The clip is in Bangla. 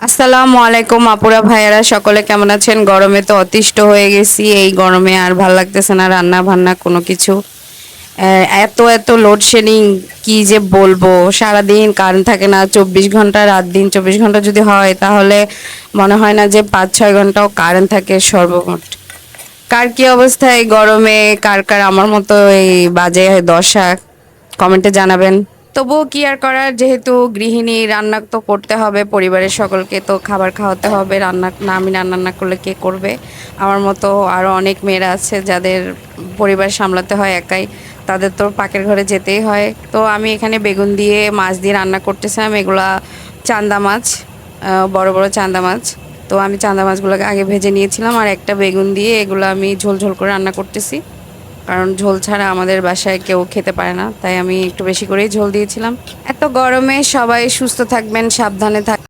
আসসালামু আলাইকুম আপুরা ভাইয়ারা, সকলে কেমন আছেন? গরমে তো অতিষ্ঠ হয়ে গেছি। এই গরমে আর ভাল লাগতেছে না রান্না বান্না কোনো কিছু। এত এত লোডশেডিং, কি যে বলবো। সারাদিন কারেন্ট থাকে না, 24 ঘন্টা, রাত দিন 24 ঘন্টা যদি হয় তাহলে মনে হয় না যে 5-6 ঘন্টাও কারেন্ট থাকে সর্বমোট। কার কি অবস্থা এই গরমে? কার কার আমার মতো এই বাজে দশা, কমেন্টে জানাবেন। তবুও কি আর করার, যেহেতু গৃহিণী, রান্না তো করতে হবে, পরিবারের সকলকে তো খাবার খাওয়াতে হবে। রান্না না, আমি রান্না না করলে কে করবে? আমার মতো আরও অনেক মেয়েরা আছে যাদের পরিবার সামলাতে হয় একাই, তাদের তো পাকের ঘরে যেতেই হয়। তো আমি এখানে বেগুন দিয়ে মাছ দিয়ে রান্না করতেছিলাম। এগুলা চান্দা মাছ, বড় বড় চান্দা মাছ। তো আমি চান্দা মাছগুলোকে আগে ভেজে নিয়েছিলাম, আর একটা বেগুন দিয়ে এগুলো আমি ঝোল ঝোল করে রান্না করতেছি। কারণ ঝোল ছাড়া আমাদের বাসায় কেউ খেতে পারে না, তাই আমি একটু বেশি করেই ঝোল দিয়েছিলাম। এত গরমে সবাই সুস্থ থাকবেন, সাবধানে থাকবেন।